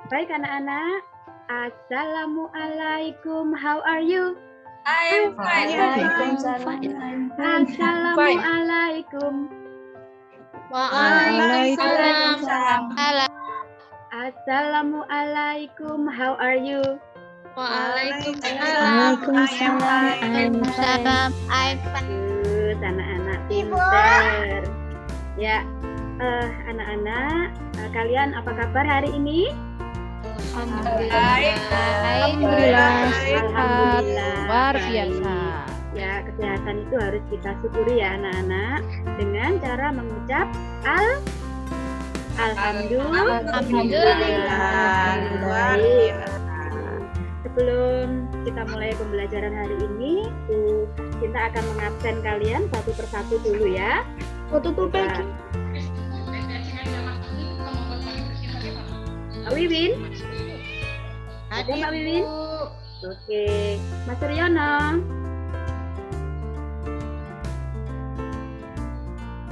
Baik anak-anak, Assalamualaikum, how are you? I'm fine. Assalamualaikum. Waalaikumsalam. Assalamualaikum, how are you? Waalaikumsalam. I'm fine. Good, anak-anak pinter. Ya, anak-anak, kalian apa kabar hari ini? Alhamdulillah. Luar biasa. Ya, kesehatan itu harus kita syukuri ya anak-anak dengan cara mengucap Alhamdulillah. Sebelum kita mulai pembelajaran hari ini, kita akan mengabsen kalian satu persatu dulu ya. Tutup lagi. Pak Wiwin? Ada Pak Wiwin? Oke. Mas Suryono?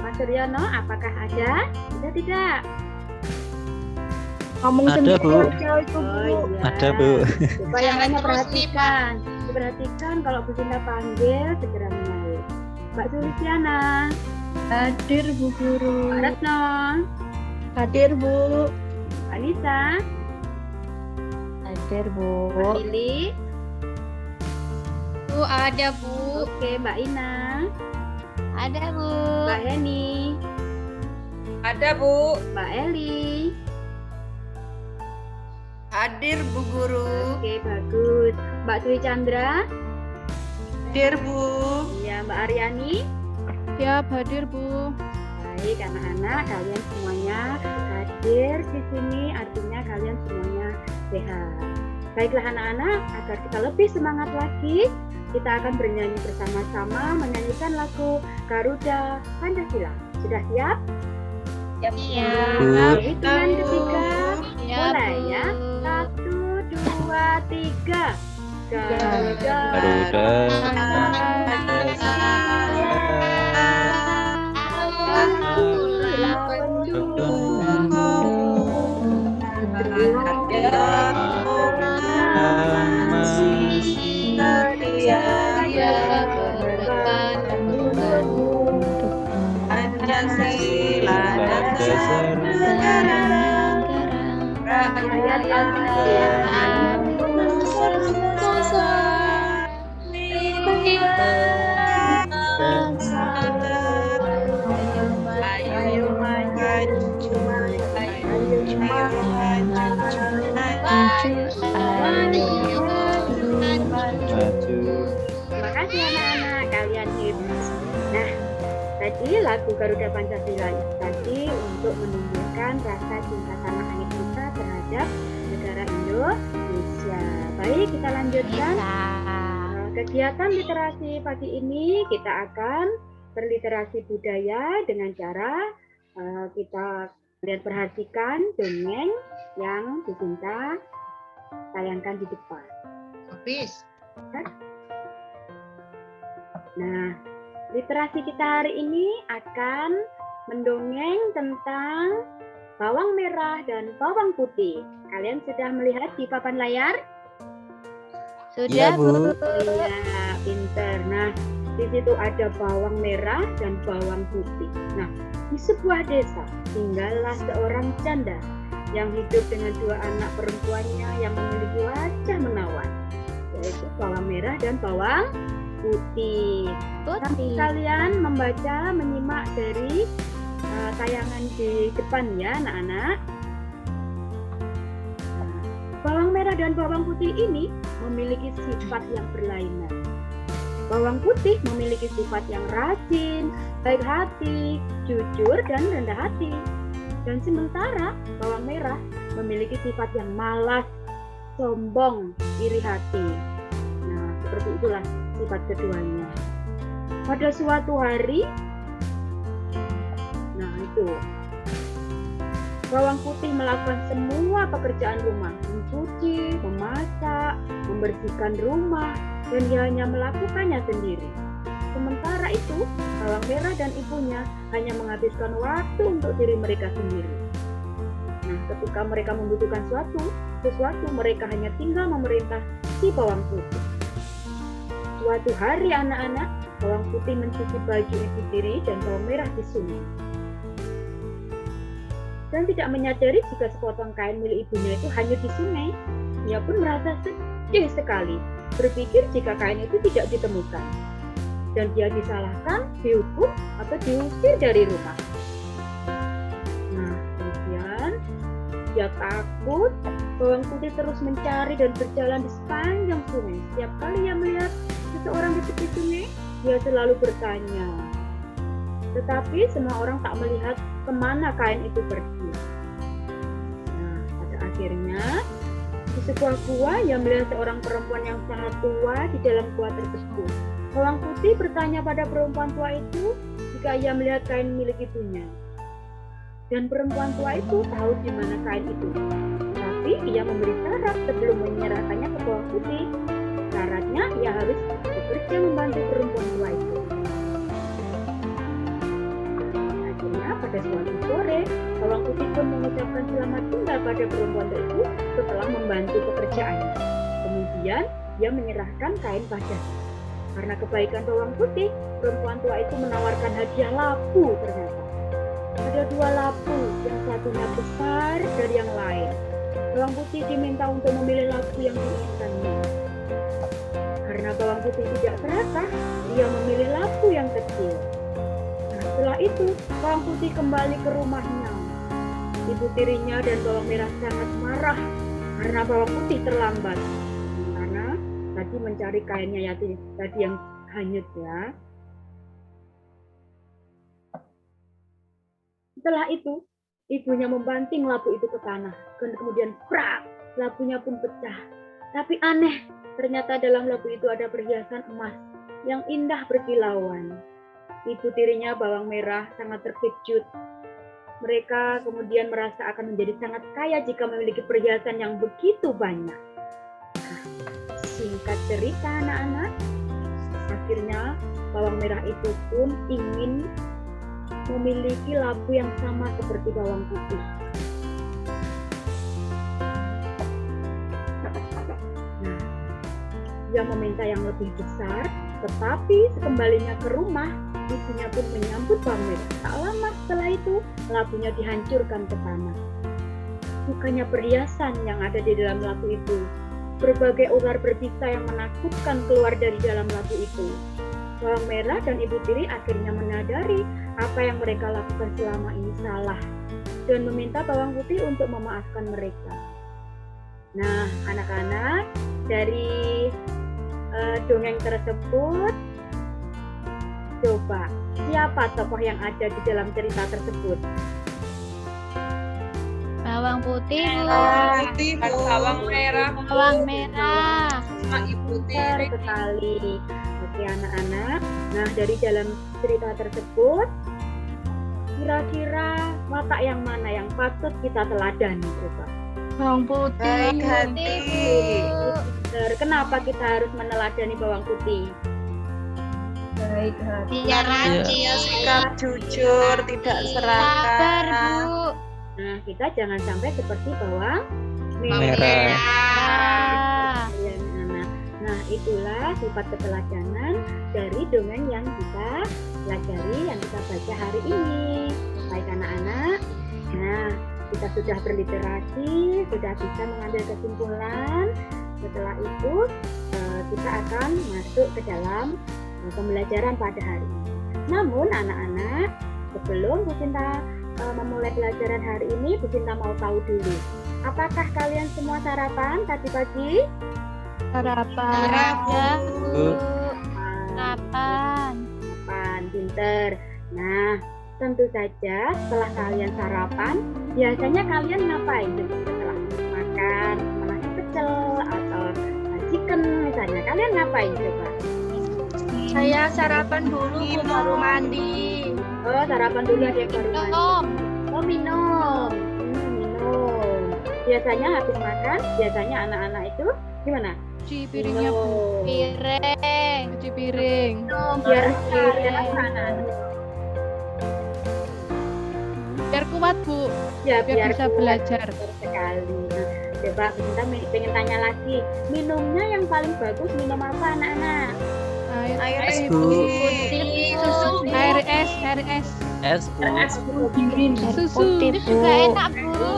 Mas Suryono, apakah ada? Ada tidak? Ngomong ada, Bu. Oh iya. Ada, Bu. Coba yang lainnya perhatikan. Diperhatikan kalau Bu Sinta panggil, segera menyaut. Mbak Sulistiana? Hadir Bu Guru. Pak Retno? Hadir Bu. Pak Nisa? Hadir Bu. Mbak Lili? Bu, ada Bu. Oke, Mbak Ina? Ada Bu. Mbak Heni? Ada Bu. Mbak Eli? Hadir Bu Guru. Oke, bagus. Mbak Dwi Chandra? Hadir Bu. Iya, Mbak Aryani? Siap hadir Bu. Baik, anak-anak, kalian semuanya hadir di sini, artinya kalian semuanya sehat. Baiklah anak-anak, agar kita lebih semangat lagi, kita akan bernyanyi bersama-sama menyanyikan lagu Garuda Pancasila. Sudah siap? Siap. Hitungan ketiga, mulai ya. 1, 2, 3. Garuda. Terima kasih anak-anak, kalian hebat. Nah, tadi lagu Garuda Pancasila itu tadi untuk menumbuhkan rasa cinta tanah air kita terhadap negara Indonesia. Baik, kita lanjutkan. Kegiatan literasi pagi ini kita akan berliterasi budaya dengan cara kita lihat perhatikan dongeng yang dicinta tayangkan di depan. Habis. Nah, literasi kita hari ini akan mendongeng tentang bawang merah dan bawang putih. Kalian sudah melihat di papan layar? Sudah Iya, Bu. Iya, pinter. Nah, di situ ada bawang merah dan bawang putih. Nah, di sebuah desa tinggallah seorang janda yang hidup dengan 2 anak perempuannya yang memiliki wajah menawan, yaitu bawang merah dan bawang putih. Nanti kalian membaca, menyimak dari tayangan di depan ya anak-anak. Bawang merah dan bawang putih ini memiliki sifat yang berlainan. Bawang putih memiliki sifat yang rajin, baik hati, jujur, dan rendah hati. Dan sementara bawang merah memiliki sifat yang malas, sombong, iri hati. Nah, seperti itulah sifat keduanya. Pada suatu hari, nah itu, bawang putih melakukan semua pekerjaan rumah, mencuci, memasak, membersihkan rumah, dan dia hanya melakukannya sendiri. Sementara itu, bawang merah dan ibunya hanya menghabiskan waktu untuk diri mereka sendiri. Nah, ketika mereka membutuhkan sesuatu, mereka hanya tinggal memerintah si bawang putih. Suatu hari anak-anak, bawang putih mencuci baju ibu tiri dan bawang merah di sungai. Dan tidak menyadari jika sepotong kain milik ibunya itu hanyut di sungai. Ia pun merasa sedih sekali, berpikir jika kain itu tidak ditemukan. Dan dia disalahkan, dihukum, atau diusir dari rumah. Nah, kemudian dia takut. Bawang putih terus mencari dan berjalan di sepanjang sungai. Setiap kali ia melihat seseorang di tepi sungai, dia selalu bertanya. Tetapi semua orang tak melihat kemana kain itu pergi. Nah, pada akhirnya di sebuah gua ia melihat seorang perempuan yang sangat tua di dalam gua tersebut. Bawang putih bertanya pada perempuan tua itu jika ia melihat kain milik ibunya. Dan perempuan tua itu tahu di mana kain itu. Tapi ia memberi syarat sebelum menyerahkannya ke bawang putih. Syaratnya ia harus bekerja membantu perempuan tua itu. Akhirnya pada suatu sore, bawang putih pun mengucapkan selamat tinggal pada perempuan itu setelah membantu pekerjaannya. Kemudian ia menyerahkan kain padanya. Karena kebaikan bawang putih, perempuan tua itu menawarkan hadiah labu ternyata. Ada 2 labu, yang satunya besar dari yang lain. Bawang putih diminta untuk memilih labu yang diinginkannya. Karena bawang putih tidak serakah, dia memilih labu yang kecil. Nah, setelah itu, bawang putih kembali ke rumahnya. Ibu tirinya dan bawang merah sangat marah karena bawang putih terlambat. Karena tadi mencari kainnya tadi yang hanyut ya. Setelah itu, ibunya membanting labu itu ke tanah. Dan kemudian prak, labunya pun pecah. Tapi aneh, ternyata dalam labu itu ada perhiasan emas yang indah berkilauan. Ibu tirinya bawang merah sangat terkejut. Mereka kemudian merasa akan menjadi sangat kaya jika memiliki perhiasan yang begitu banyak. Nah, singkat cerita anak-anak, akhirnya bawang merah itu pun ingin memiliki labu yang sama seperti bawang putih. Nah, dia meminta yang lebih besar, tetapi sekembalinya ke rumah, ibunya pun menyambut bawang merah. Tak lama setelah itu, labunya dihancurkan ke tanah. Bukannya perhiasan yang ada di dalam labu itu, berbagai ular berbisa yang menakutkan keluar dari dalam labu itu. Bawang merah dan ibu tiri akhirnya menyadari apa yang mereka lakukan selama ini salah dan meminta bawang putih untuk memaafkan mereka. Nah, anak-anak, dari dongeng tersebut, coba siapa tokoh yang ada di dalam cerita tersebut? Bawang putih, Bu. Bawang putih, Bu. Bawang merah, Bu. Bawang merah. Sama ibu Benar tiri. sekali. Oke anak-anak, nah dari dalam cerita tersebut, kira-kira watak yang mana yang patut kita teladani? Coba. Bawang putih. Baik hati. Benar. Kenapa kita harus meneladani bawang putih? Baik hati. Biar Iya. Dia sikap jujur, tidak sabar, serakah. Bu. Nah, kita jangan sampai seperti bawang Merah. Ah. Ya, anak. Nah, itulah sifat keteladanan dari dongeng yang kita pelajari, yang kita baca hari ini. Baik anak-anak. Nah, kita sudah berliterasi, sudah bisa mengambil kesimpulan. Setelah itu, kita akan masuk ke dalam pembelajaran pada hari ini. Namun anak-anak, sebelum Bu Cinta memulai pelajaran hari ini, Bu Cinta mau tahu dulu, apakah kalian semua sarapan tadi pagi? Sarapan. Ya, Bu. Sarapan. Sarapan, pinter. Nah, tentu saja setelah kalian sarapan, biasanya kalian ngapain setelah makan nasi pecel atau chicken misalnya? Kalian ngapain coba? Saya sarapan dulu, Bu, baru mandi. Oh, sarapan dulu ada yang baru mandi. Minum. Oh, minum. Minum. Biasanya habis makan, biasanya anak-anak itu gimana? Cuci piringnya, Bu. Minum. Piring. Cuci piring. Biar apa anak-anak? Biar kuat, Bu. Ya, Biar bisa kuat. belajar. Betul sekali. Nah, coba kita pengen tanya lagi, minumnya yang paling bagus minum apa anak-anak? Air Es, Bu. Putih, susu. Air es. Es, Bu. Susu. Putih, Itu juga Bu. enak, Bu.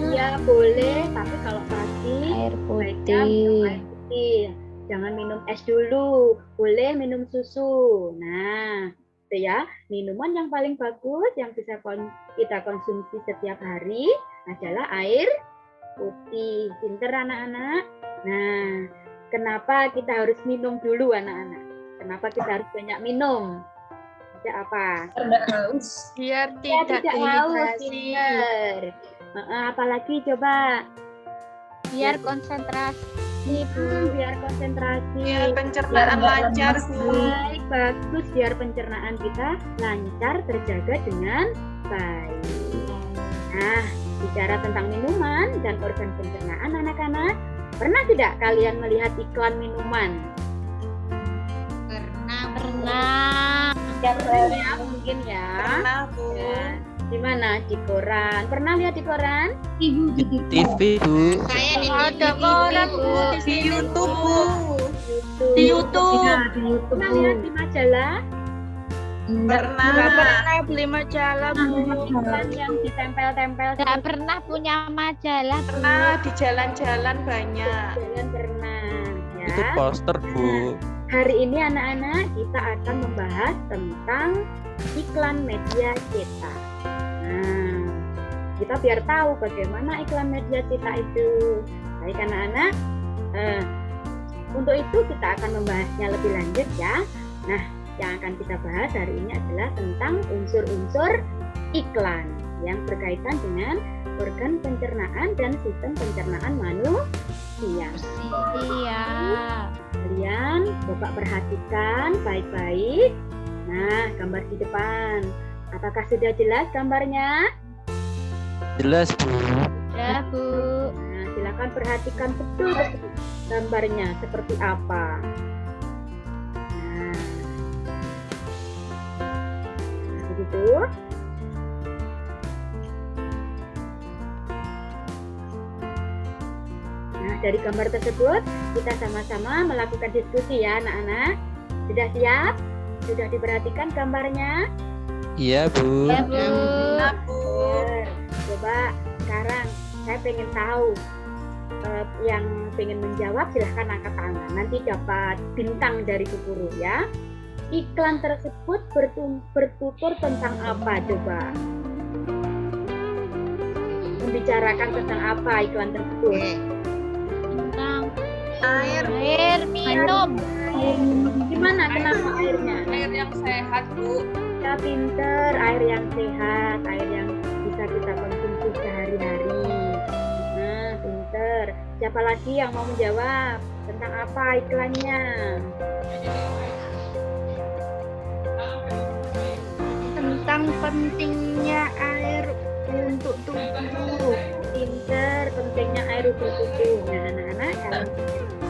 Iya boleh, tapi kalau pagi Air baiknya minum air putih. Jangan minum es dulu, boleh minum susu. Nah, itu ya, minuman yang paling bagus yang bisa kita konsumsi setiap hari adalah air putih. Pinter anak-anak. Nah, kenapa kita harus minum dulu anak-anak? Kenapa kita harus banyak minum? Ada apa? Biar Ya, tidak tidak haus, dehidrasi. pinter. Apalagi coba? Biar konsentrasi, Biar konsentrasi. Biar pencernaan lancar, Bu. Baik, bagus. Biar pencernaan kita lancar, terjaga dengan baik. Nah, bicara tentang minuman dan organ pencernaan anak-anak, pernah tidak kalian melihat iklan minuman? Pernah. Ya, mungkin ya. Pernah, Bu. Ya. Di mana? Di koran. Pernah lihat di koran? Di TV, Bu. Ada koran, Bu, di Di sini. YouTube, Bu. YouTube. Di YouTube. Pernah lihat di majalah? Nggak Pernah. pernah beli majalah, Bu. Iklan yang ditempel-tempel Tidak pernah punya majalah, Bu. Pernah di jalan-jalan banyak. jalan pernah Itu ya. poster, Bu. Hari ini anak-anak kita akan membahas tentang iklan media cetak. Nah, kita biar tahu bagaimana iklan media cetak itu. Baik anak-anak, untuk itu kita akan membahasnya lebih lanjut ya. Nah, yang akan kita bahas hari ini adalah tentang unsur-unsur iklan yang berkaitan dengan organ pencernaan dan sistem pencernaan manusia. Iya. Kalian coba perhatikan baik-baik. Nah, gambar di depan. Apakah sudah jelas gambarnya? Jelas, Bu. Ya, Bu. Nah, silakan perhatikan betul gambarnya seperti apa. Nah, begitu. Nah, dari gambar tersebut kita sama-sama melakukan diskusi ya anak-anak. Sudah siap? Sudah diperhatikan gambarnya? Iya, Bu. Ya, Bu. Nah, Bu. Coba sekarang saya pengen tahu, yang pengen menjawab silahkan angkat tangan. Nanti dapat bintang dari Bu Guru ya. Iklan tersebut bertutur tentang apa coba? Membicarakan tentang apa iklan tersebut? Tentang Air air minum. Gimana? Kenapa airnya? air yang sehat, Bu. Ya pinter, air yang sehat, air yang bisa kita konsumsi sehari-hari. Nah, pinter. Siapa lagi yang mau menjawab tentang apa iklannya? Tentang pentingnya air untuk tubuh. Pinter, pentingnya air untuk tubuh. Nah, anak-anak kalian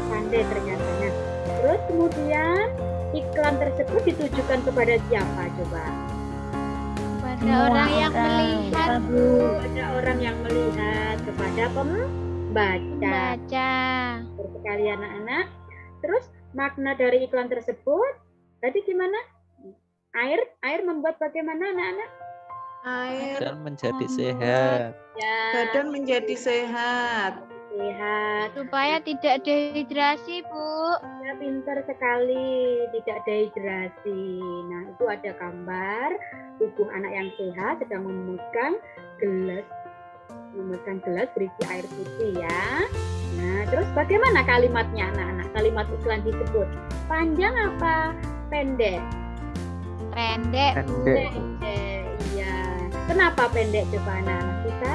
pandai ternyata. Nah, terus kemudian iklan tersebut ditujukan kepada siapa coba? Pada orang yang melihat, Bu. Kepada orang yang melihat, kepada pembaca. Baca. Sekali anak-anak. Terus makna dari iklan tersebut tadi gimana? Air membuat bagaimana anak-anak? Air Dan menjadi sehat. Ya, badan menjadi sehat. sehat. Supaya tidak dehidrasi, Bu. Ya, pintar sekali, tidak dehidrasi. Nah, itu ada gambar tubuh anak yang sehat sedang memegang gelas berisi air putih ya. Nah, terus bagaimana kalimatnya anak-anak? Kalimat iklan disebut panjang apa pendek? Pendek, Bu. Pendek. Pendek, iya. Kenapa pendek coba anak-anak kita?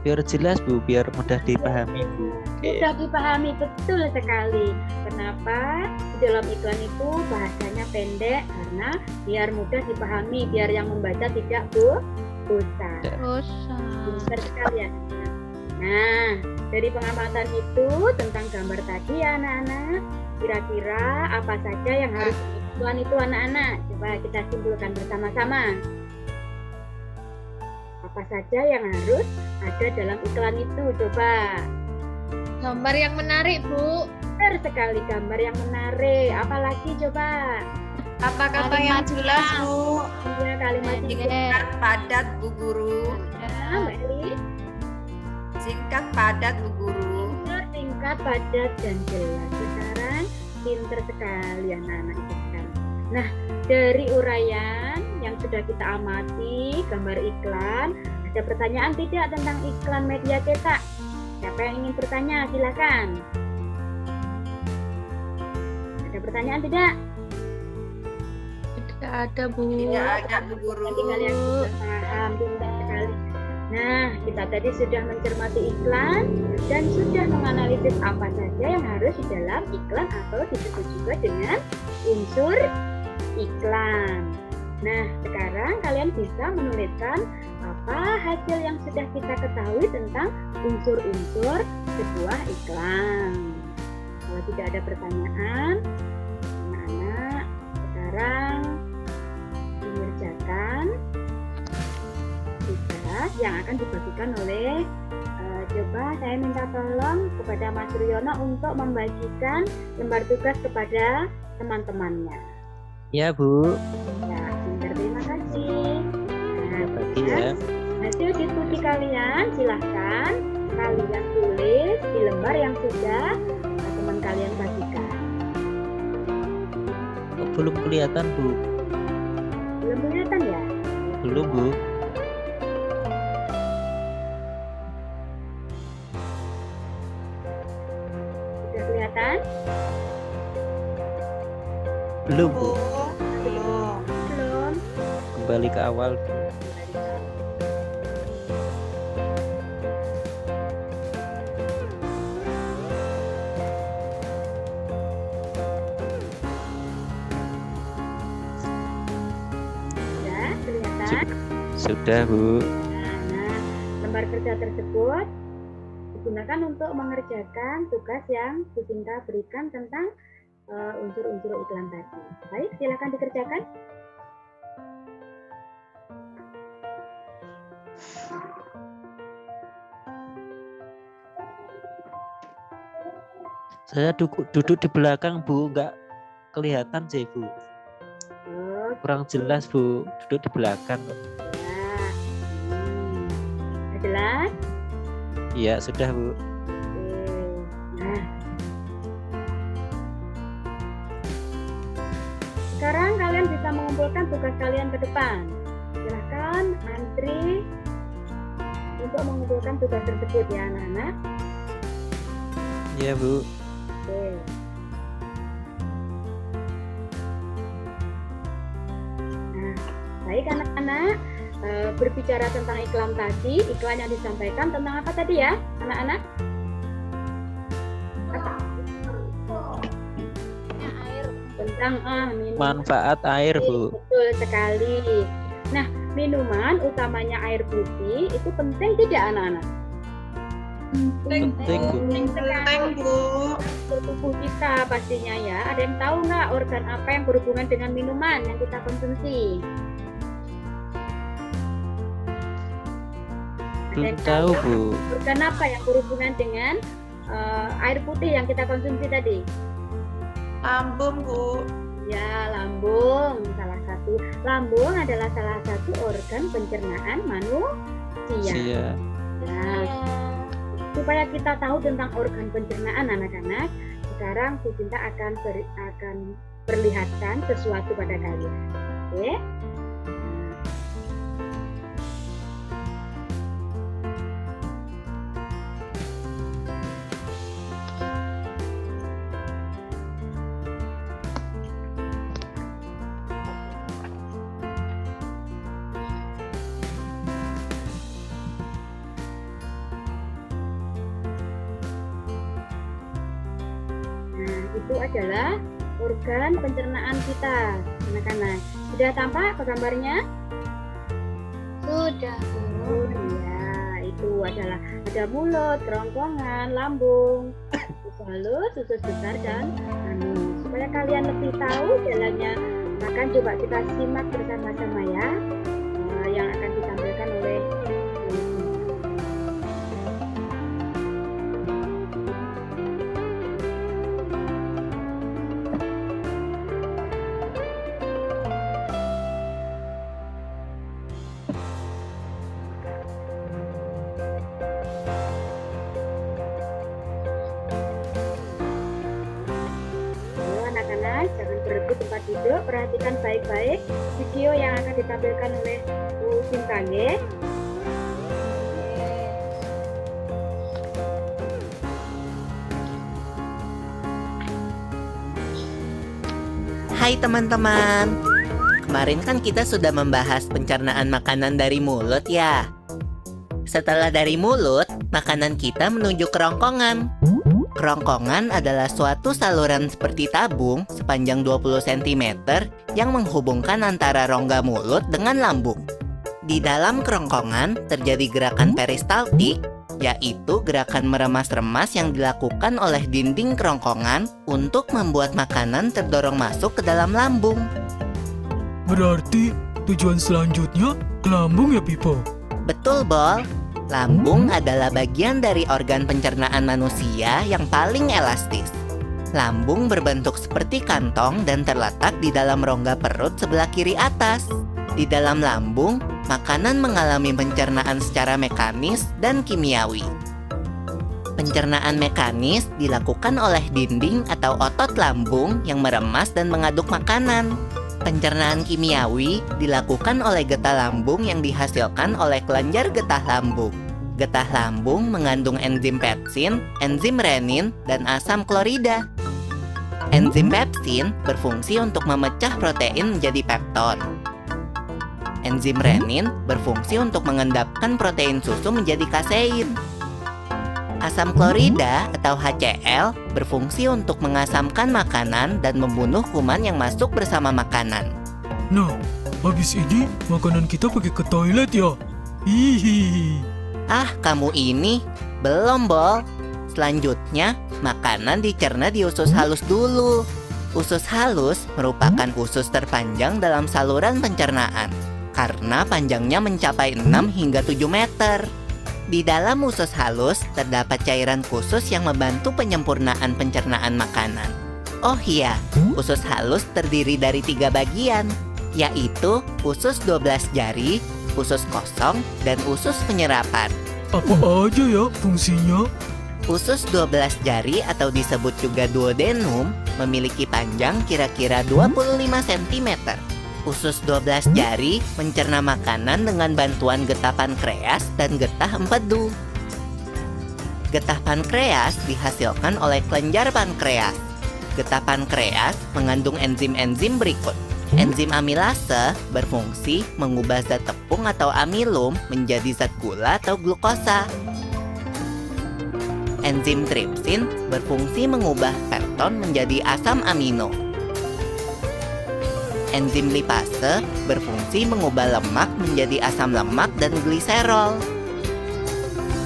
Biar jelas, Bu. Biar mudah dipahami, Bu. Mudah dipahami, betul sekali. Kenapa di dalam iklan itu bahasanya pendek? Karena biar mudah dipahami, biar yang membaca tidak bosan. Bosan. Pintar sekali ya. Nah, dari pengamatan itu tentang gambar tadi ya anak-anak, kira-kira apa saja yang harus diiklan itu anak-anak? Coba kita simpulkan bersama-sama. Apa saja yang harus ada dalam iklan itu? Coba. Gambar yang menarik, Bu. Benar sekali, gambar yang menarik. Apalagi coba? Kata-kata yang jelas, Bu. Ya, kalimat Singkat, Padat, Bu Guru. Mbak Eli. Singkat, padat, Bu Guru. Singkat, padat, dan jelas. Sekarang pinter sekali anak-anak itu sekarang. Nah, dari uraian yang sudah kita amati, gambar iklan, ada pertanyaan tidak tentang iklan media cetak? Siapa yang ingin bertanya? Silakan. Ada pertanyaan tidak? Tidak ada, Bu. Tidak ada, Bu Guru. Nanti kalian sudah paham, pintar sekali. Nah, kita tadi sudah mencermati iklan dan sudah menganalisis apa saja yang harus di dalam iklan atau disebut juga dengan unsur iklan. Nah, sekarang kalian bisa menuliskan apa hasil yang sudah kita ketahui tentang unsur-unsur sebuah iklan. Kalau tidak ada pertanyaan, anak-anak sekarang mengerjakan tugas yang akan dibagikan oleh coba saya minta tolong kepada Mas Riono untuk membagikan lembar tugas kepada teman-temannya. Ya, Bu. Ya, pintar, terima kasih. Nah, Bagi ya. hasil diskusi kalian silahkan kalian tulis di lembar yang sudah teman kalian bagikan. Oh, belum kelihatan, Bu. Belum kelihatan ya? Belum, Bu. Sudah kelihatan? Belum, Bu. Belum. Belum. Kembali ke awal, Bu. Sudah kelihatan? Sudah, Bu. Nah, lembar kerja tersebut digunakan untuk mengerjakan tugas yang Bu Sinta berikan tentang unsur-unsur iklan tadi. Baik, silakan dikerjakan. Saya duduk di belakang, Bu. Nggak kelihatan sih, Bu. Oh, Kurang jelas, Bu. Duduk di belakang. ya. Sudah jelas? Iya, sudah, Bu. Oke. Nah, sekarang kalian bisa mengumpulkan tugas kalian ke depan. Silahkan antri untuk mengumpulkan tugas tersebut ya anak-anak. Iya, Bu. Oke. Nah, baik anak-anak, berbicara tentang iklan tadi, iklan yang disampaikan tentang apa tadi ya, anak-anak? Tentang minuman. Manfaat air, Bu. Betul sekali. Nah, minuman utamanya air putih itu penting tidak anak-anak? Penting, Bu. Penting sekali Penting, Bu. untuk tubuh kita pastinya ya. Ada yang tahu nggak organ apa yang berhubungan dengan minuman yang kita konsumsi? Ada Belum yang tahu, Bu. organ apa yang berhubungan dengan air putih yang kita konsumsi tadi? Lambung, Bu. Ya, lambung salah satu. Lambung adalah salah satu organ pencernaan manusia. Iya. Nah, supaya kita tahu tentang organ pencernaan anak-anak, sekarang Bu Cinta akan perlihatkan sesuatu pada kalian. Oke? Nah, itu adalah organ pencernaan kita, anak-anak. Sudah tampak ke gambarnya? Sudah, Bu. Oh iya, itu adalah ada mulut, kerongkongan, lambung, usus halus, usus besar, dan anus. Supaya kalian lebih tahu jalannya, akan coba kita simak bersama-sama ya, yang akan ditampilkan oleh duduk, perhatikan baik-baik video yang akan ditampilkan oleh Bu Sinta nggih. Hai teman-teman. Kemarin kan kita sudah membahas pencernaan makanan dari mulut ya. Setelah dari mulut, makanan kita menuju kerongkongan. Kerongkongan adalah suatu saluran seperti tabung sepanjang 20 cm yang menghubungkan antara rongga mulut dengan lambung. Di dalam kerongkongan terjadi gerakan peristaltik, yaitu gerakan meremas-remas yang dilakukan oleh dinding kerongkongan untuk membuat makanan terdorong masuk ke dalam lambung. Berarti tujuan selanjutnya ke lambung ya, Pipo? Betul, Bol. Lambung adalah bagian dari organ pencernaan manusia yang paling elastis. Lambung berbentuk seperti kantong dan terletak di dalam rongga perut sebelah kiri atas. Di dalam lambung, makanan mengalami pencernaan secara mekanis dan kimiawi. Pencernaan mekanis dilakukan oleh dinding atau otot lambung yang meremas dan mengaduk makanan. Pencernaan kimiawi dilakukan oleh getah lambung yang dihasilkan oleh kelenjar getah lambung. Getah lambung mengandung enzim pepsin, enzim renin, dan asam klorida. Enzim pepsin berfungsi untuk memecah protein menjadi pepton. Enzim renin berfungsi untuk mengendapkan protein susu menjadi kasein. Asam klorida atau HCl berfungsi untuk mengasamkan makanan dan membunuh kuman yang masuk bersama makanan. Nah, habis ini makanan kita pergi ke toilet ya? Hihihi. Ah, kamu ini belum, Bol. Selanjutnya, makanan dicerna di usus halus dulu. Usus halus merupakan usus terpanjang dalam saluran pencernaan karena panjangnya mencapai 6 hingga 7 meter. Di dalam usus halus terdapat cairan khusus yang membantu penyempurnaan pencernaan makanan. Oh iya, usus halus terdiri dari 3 bagian, yaitu usus 12 jari, usus kosong, dan usus penyerapan. Apa aja ya fungsinya? Usus 12 jari atau disebut juga duodenum memiliki panjang kira-kira 25 cm. Usus 12 jari mencerna makanan dengan bantuan getah pankreas dan getah empedu. Getah pankreas dihasilkan oleh kelenjar pankreas. Getah pankreas mengandung enzim-enzim berikut. Enzim amilase berfungsi mengubah zat tepung atau amilum menjadi zat gula atau glukosa. Enzim tripsin berfungsi mengubah pepton menjadi asam amino. Enzim lipase berfungsi mengubah lemak menjadi asam lemak dan gliserol.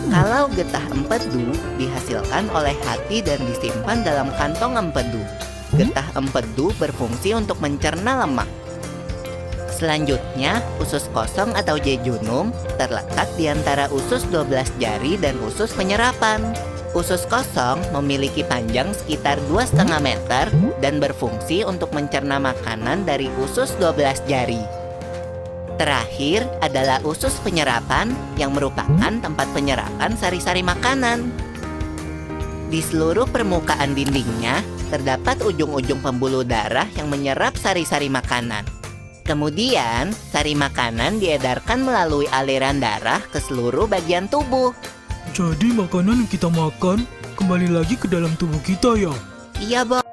Kalau getah empedu dihasilkan oleh hati dan disimpan dalam kantong empedu. Getah empedu berfungsi untuk mencerna lemak. Selanjutnya, usus kosong atau jejunum terletak di antara usus 12 jari dan usus penyerapan. Usus kosong memiliki panjang sekitar 2,5 meter dan berfungsi untuk mencerna makanan dari usus 12 jari. Terakhir adalah usus penyerapan yang merupakan tempat penyerapan sari-sari makanan. Di seluruh permukaan dindingnya terdapat ujung-ujung pembuluh darah yang menyerap sari-sari makanan. Kemudian, sari makanan diedarkan melalui aliran darah ke seluruh bagian tubuh. Jadi makanan yang kita makan kembali lagi ke dalam tubuh kita ya? Iya, Bol.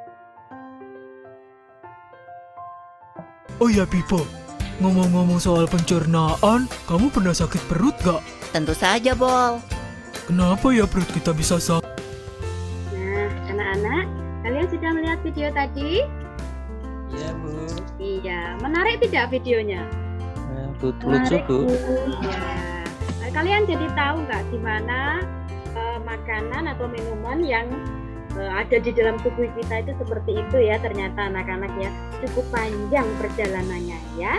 Oh ya, Pipo. Ngomong-ngomong soal pencernaan, kamu pernah sakit perut gak? Tentu saja, Bol. Kenapa ya perut kita bisa sakit? Nah, anak-anak, kalian sudah melihat video tadi? Iya, Bu. Iya, menarik tidak videonya? Lucu, Bu. Ya. Kalian jadi tahu nggak di mana makanan atau minuman yang ada di dalam tubuh kita itu seperti itu ya, ternyata anak-anak ya, cukup panjang perjalanannya ya.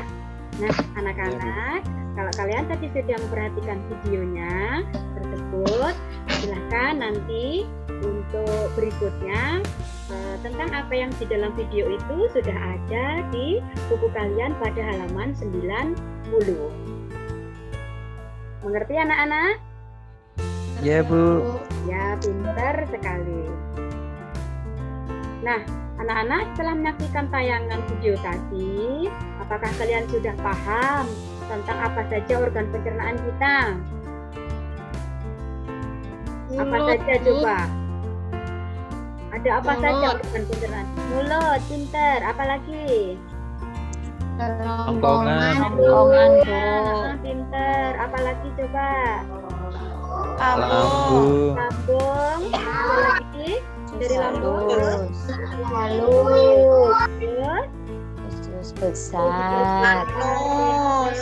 Nah, anak-anak, kalau kalian tadi sudah memperhatikan videonya tersebut, silahkan nanti untuk berikutnya tentang apa yang di dalam video itu sudah ada di buku kalian pada halaman 90. Mengerti anak-anak? Iya, Bu. Ya, pintar sekali. Nah, anak-anak setelah menyaksikan tayangan video tadi, apakah kalian sudah paham tentang apa saja organ pencernaan kita? Apa saja coba? Ada apa saja organ pencernaan? Mulut, pinter, apalagi? Kerongkongan, Bu. Pinter, apalagi coba? Lambung. Lambung, apalagi? Dari lambung terus? Terus? Usus besar. Anus.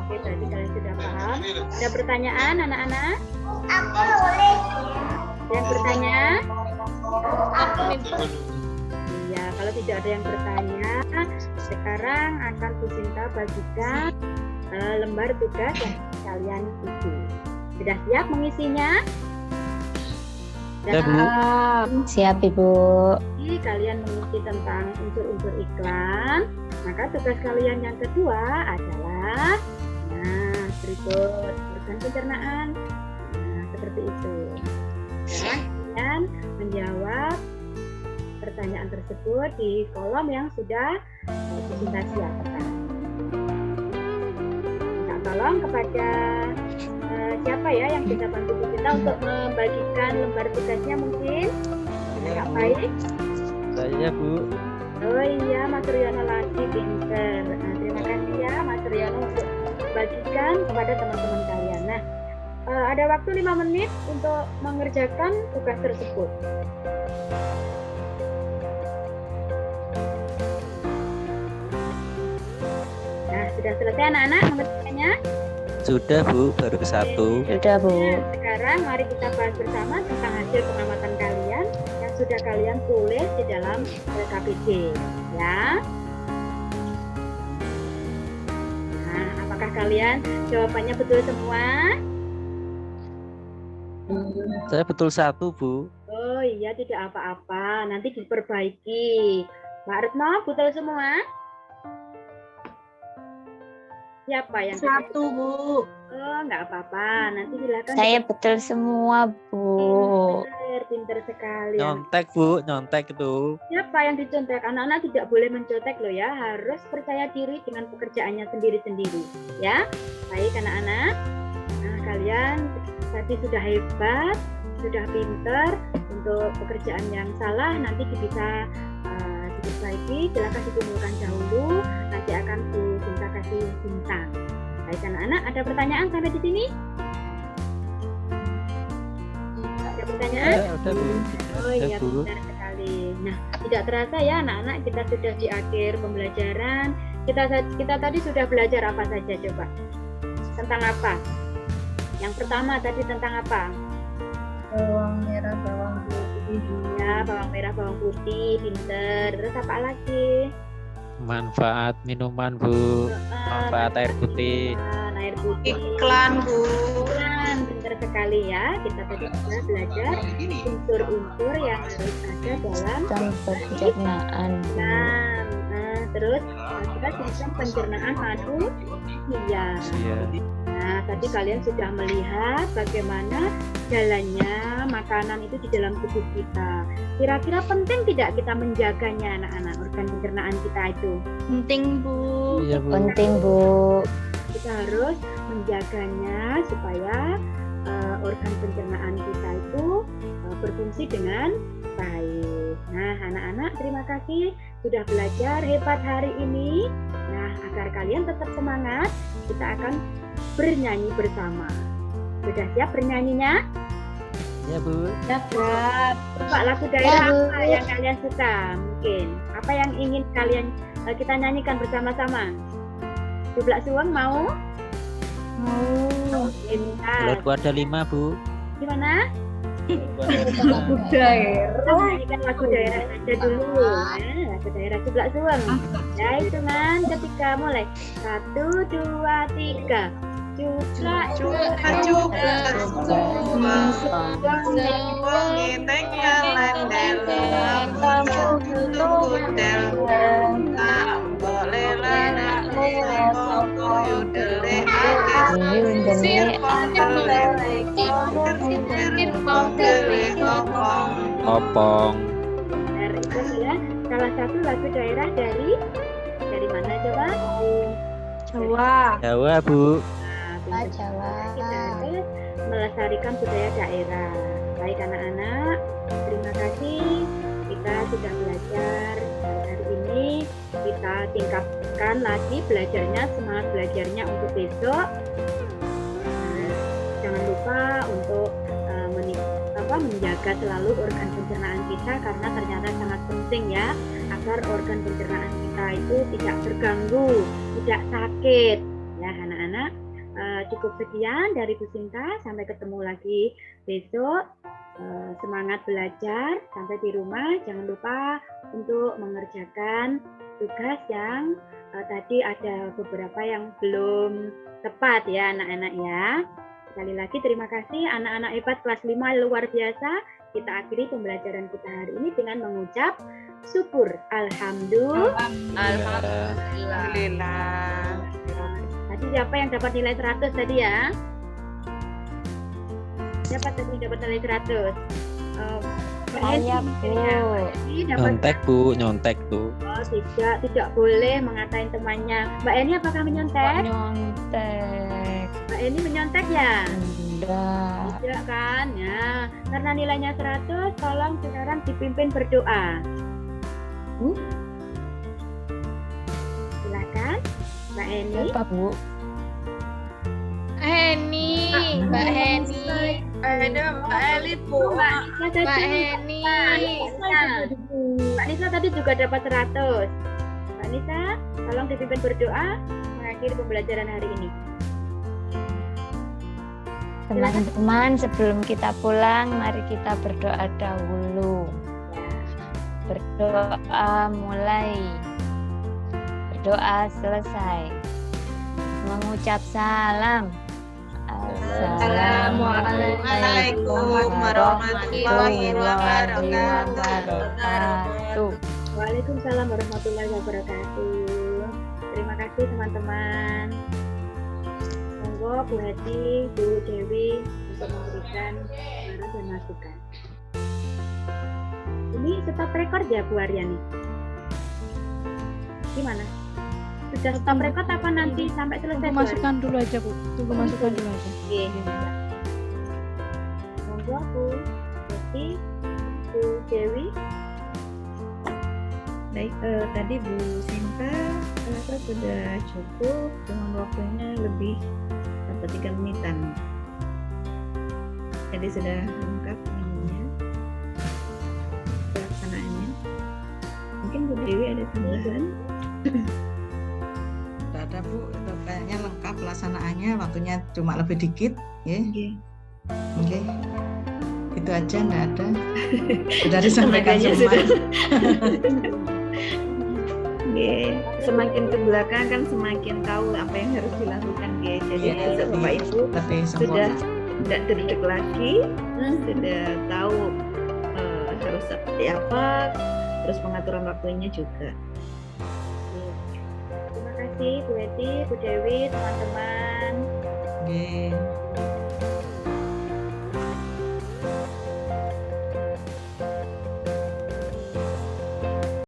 Oke, berarti kalian sudah paham. Ada pertanyaan anak-anak? Yang bertanya? Iya, kalau tidak ada yang bertanya, sekarang akan Bu Sinta bagikan lembar tugas yang kalian isi. Sudah siap mengisinya? Ya, Bu. Siap, Ibu. Jadi kalian mengisi tentang unsur-unsur iklan. Maka tugas kalian yang kedua adalah, nah, berikut organ pencernaan. Nah, seperti itu. Dan menjawab pertanyaan tersebut di kolom yang sudah kita siapkan. Minta tolong kepada siapa ya yang bisa bantu kita untuk membagikan lembar tugasnya mungkin? Kak Baik? Saya, Bu. Oh iya, Mas Riono lagi pinter. Nah, terima kasih ya Mas Riono untuk membagikan kepada teman-teman kalian. Nah, ada waktu 5 menit untuk mengerjakan tugas tersebut. Nah, sudah selesai anak-anak mengerjakannya? Sudah, Bu. Baru ke 1. Sudah, Bu. Nah, sekarang mari kita bahas bersama tentang hasil pengamatan kalian yang sudah kalian tulis di dalam KPD, ya. Nah, apakah kalian jawabannya betul semua? Saya betul 1, Bu. Oh iya, tidak apa-apa. Nanti diperbaiki. Mbak Retno, betul semua? Siapa yang 1, Bu. Oh, nggak apa-apa. Nanti silakan. Saya betul semua, Bu. Pinter sekali. Nyontek, Bu. Nyontek itu. Siapa yang dicontek? Anak-anak tidak boleh mencontek loh ya. Harus percaya diri dengan pekerjaannya sendiri-sendiri. Ya, baik anak-anak. Nah, kalian tadi sudah hebat, sudah pinter. Untuk pekerjaan yang salah nanti bisa diperbaiki. Silakan dikumpulkan dahulu. Nanti akan Sinta kasih bintang. Baik anak-anak, ada pertanyaan sampai di sini? Ada pertanyaan? Udah, Bu. Oh iya, benar sekali. Nah, tidak terasa ya anak-anak, kita sudah di akhir pembelajaran. Kita tadi sudah belajar apa saja coba? Tentang apa? Yang pertama tadi tentang apa? Bawang merah, bawang putih. Ya, bawang merah, bawang putih, pinter. Terus apa lagi? Manfaat minuman, Bu. Manfaat air putih. Air putih. Iklan, Bu. Iklan, pinter sekali ya. Kita tadi sudah belajar unsur-unsur yang harus ada dalam pencernaan. Nah, terus kita sistem pencernaan manusia. Iya. Nah, tadi kalian sudah melihat bagaimana jalannya makanan itu di dalam tubuh kita. Kira-kira penting tidak kita menjaganya anak-anak, organ pencernaan kita itu? Penting, Bu. Iya, Bu. Penting, Bu. Kita harus menjaganya supaya organ pencernaan kita itu berfungsi dengan baik. Nah, anak-anak terima kasih sudah belajar hebat hari ini. Nah, agar kalian tetap semangat, kita akan bernyanyi bersama. Sudah siap bernyanyinya? Ya, Bu. Siap. Coba lagu daerah apa yang kalian suka? Mungkin apa yang ingin kalian kita nyanyikan bersama-sama? Jublak Suweng mau? Mau. Bulatku ada 5, Bu. Gimana? Lagu daerah. Nyanyikan lagu daerah aja dulu. Nah, lagu daerah Jublak Suweng. Ya, hitungan ketika mulai. 1, 2, 3. Jublak Suweng. Opong. Benar, itu adalah salah satu lagu daerah dari mana coba? Jawa. Jawa, Bu. Nah, Ah, pintar. Jawa. Kita harus melestarikan budaya daerah. Baik anak-anak, terima kasih kita sudah belajar hari ini. Kita tingkatkan lagi belajarnya, semangat belajarnya untuk besok. Nah, jangan lupa untuk menjaga selalu organ pencernaan kita karena ternyata sangat penting ya agar organ pencernaan kita itu tidak terganggu, tidak sakit. Ya anak-anak, cukup sekian dari Bu Sinta. Sampai ketemu lagi besok. Semangat belajar sampai di rumah. Jangan lupa untuk mengerjakan tugas yang tadi ada beberapa yang belum tepat ya anak-anak ya. Sekali lagi terima kasih anak-anak hebat kelas 5 luar biasa. Kita akhiri pembelajaran kita hari ini dengan mengucap syukur. Alhamdulillah. Alhamdulillah. Tadi siapa yang dapat nilai 100 tadi ya? Siapa tadi yang dapat nilai 100? Saya, Bu. Nyontek, Bu. Nyontek tuh. Oh, tidak boleh mengatain temannya. Mbak Eni apakah menyontek? Nyontek. Mbak Eni menyontek ya? Enggak. Tidak kan? Ya, karena nilainya 100, tolong sekarang dipimpin berdoa. Silakan, Mbak Eni. Siapa, Bu? Heni, Mbak Heni, Ada Mbak Eli, Bu. Mbak Heni. Mbak Nisa tadi juga dapat 100. Mbak Nisa, tolong dipimpin berdoa mengakhiri pembelajaran hari ini. Teman-teman, sebelum kita pulang, mari kita berdoa dahulu. Berdoa mulai. Berdoa selesai. Mengucap salam. Assalamualaikum warahmatullahi wabarakatuh. Waalaikumsalam warahmatullahi wabarakatuh. Terima kasih teman-teman. Monggo Bu Heti, Bu Dewi untuk memberikan saran dan masukan. Ini stop record ya Bu Aryani? Gimana? Sudah stop record apa nanti sampai selesai? Tunggu masukan dulu aja, Bu. Tunggu masukan dulu aja. Oke. Monggo Bu Heti, Bu Dewi. Baik, tadi Bu Sinta rasa sudah cukup dengan waktunya lebih 3 menitan. Jadi sudah lengkap ininya, pelaksanaannya. Mungkin Bu Dewi ada tambahan? Tidak ada, Bu. Itu kayaknya lengkap pelaksanaannya. Waktunya cuma lebih dikit, ya. Oke. Itu aja, enggak ada. Sudah disampaikan semua. Semakin ke belakang kan semakin tahu apa yang harus dilakukan, jadi Bapak Ibu sudah tidak deg-deg lagi, sudah tahu harus seperti apa, terus pengaturan waktunya juga. Terima kasih Bu Heti, Bu Dewi, teman-teman.